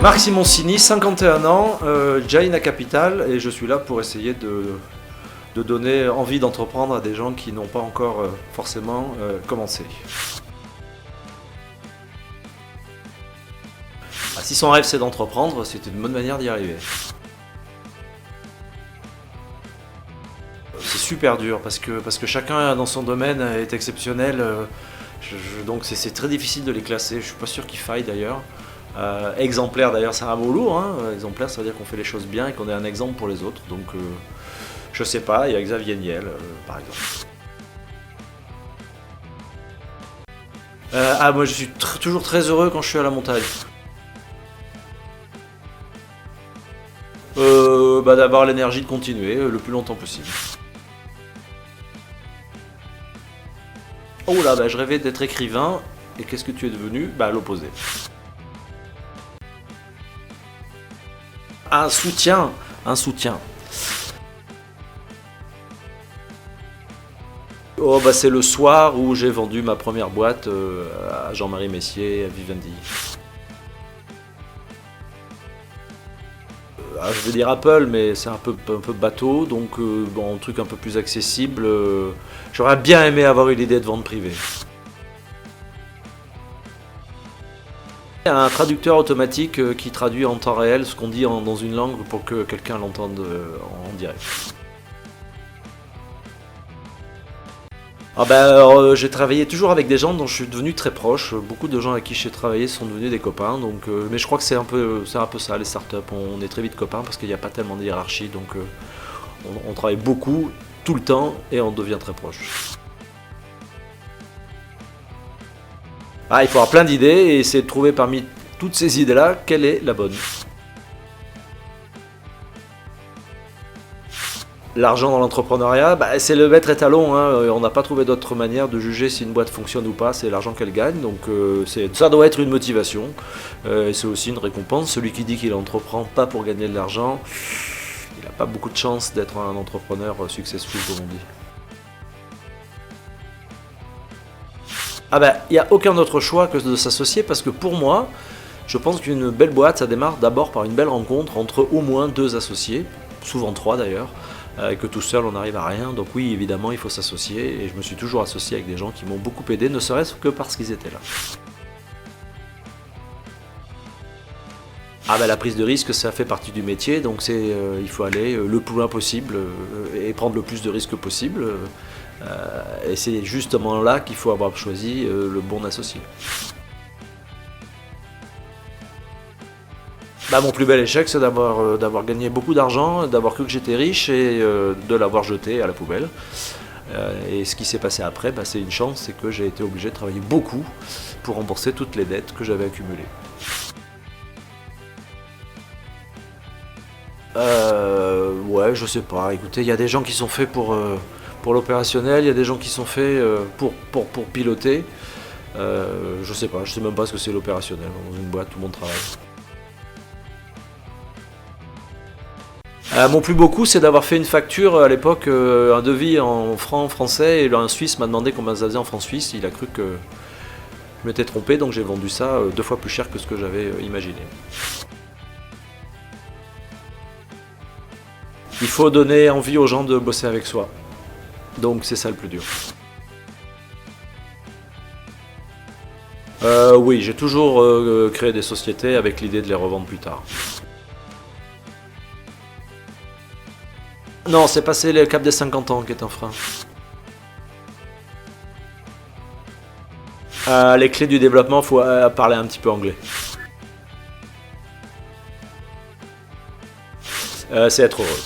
Marc Simoncini, 51 ans, Jaina Capital, et je suis là pour essayer de donner envie d'entreprendre à des gens qui n'ont pas encore forcément commencé. Si son rêve c'est d'entreprendre, c'est une bonne manière d'y arriver. C'est super dur parce que chacun dans son domaine est exceptionnel, donc c'est très difficile de les classer, je suis pas sûr qu'il faille d'ailleurs. Exemplaire d'ailleurs c'est un mot lourd, hein. Exemplaire ça veut dire qu'on fait les choses bien et qu'on est un exemple pour les autres, donc je sais pas, il y a Xavier Niel par exemple. Moi je suis toujours très heureux quand je suis à la montagne. D'avoir l'énergie de continuer le plus longtemps possible. Oh là, je rêvais d'être écrivain, et qu'est-ce que tu es devenu? L'opposé. Un soutien. Oh c'est le soir où j'ai vendu ma première boîte à Jean-Marie Messier, à Vivendi. Je vais dire Apple, mais c'est un peu bateau, donc un truc un peu plus accessible. J'aurais bien aimé avoir eu l'idée de vente privée. Un traducteur automatique qui traduit en temps réel ce qu'on dit dans une langue pour que quelqu'un l'entende en direct. J'ai travaillé toujours avec des gens dont je suis devenu très proche. Beaucoup de gens avec qui j'ai travaillé sont devenus des copains. Mais je crois que c'est un peu ça les startups. On est très vite copains parce qu'il n'y a pas tellement de hiérarchie. Donc on travaille beaucoup, tout le temps, et on devient très proche. Il faut avoir plein d'idées et essayer de trouver parmi toutes ces idées-là, quelle est la bonne. L'argent dans l'entrepreneuriat, c'est le maître étalon, hein. On n'a pas trouvé d'autre manière de juger si une boîte fonctionne ou pas, c'est l'argent qu'elle gagne, donc ça doit être une motivation, et c'est aussi une récompense. Celui qui dit qu'il entreprend pas pour gagner de l'argent, il n'a pas beaucoup de chance d'être un entrepreneur successful, comme on dit. Il n'y a aucun autre choix que de s'associer, parce que pour moi, je pense qu'une belle boîte, ça démarre d'abord par une belle rencontre entre au moins 2 associés, souvent 3 d'ailleurs, et que tout seul on n'arrive à rien. Donc oui, évidemment, il faut s'associer, et je me suis toujours associé avec des gens qui m'ont beaucoup aidé, ne serait-ce que parce qu'ils étaient là. La prise de risque, ça fait partie du métier, donc il faut aller le plus loin possible et prendre le plus de risques possible. Et c'est justement là qu'il faut avoir choisi le bon associé. Mon plus bel échec, c'est d'avoir gagné beaucoup d'argent, d'avoir cru que j'étais riche et de l'avoir jeté à la poubelle. Et ce qui s'est passé après, c'est une chance, c'est que j'ai été obligé de travailler beaucoup pour rembourser toutes les dettes que j'avais accumulées. Ouais, je sais pas. Écoutez, il y a des gens qui sont faits pour l'opérationnel, il y a des gens qui sont faits pour piloter. Je sais pas, je sais même pas ce que c'est l'opérationnel. Dans une boîte, tout le monde travaille. Mon plus beau coup, c'est d'avoir fait une facture à l'époque, un devis en francs français, et un Suisse m'a demandé combien ça faisait en francs suisses. Il a cru que je m'étais trompé, donc j'ai vendu ça 2 fois plus cher que ce que j'avais imaginé. Il faut donner envie aux gens de bosser avec soi. Donc c'est ça le plus dur. Oui, j'ai toujours créé des sociétés avec l'idée de les revendre plus tard. Non, c'est passé le cap des 50 ans qui est un frein. Les clés du développement, il faut parler un petit peu anglais. C'est être heureux.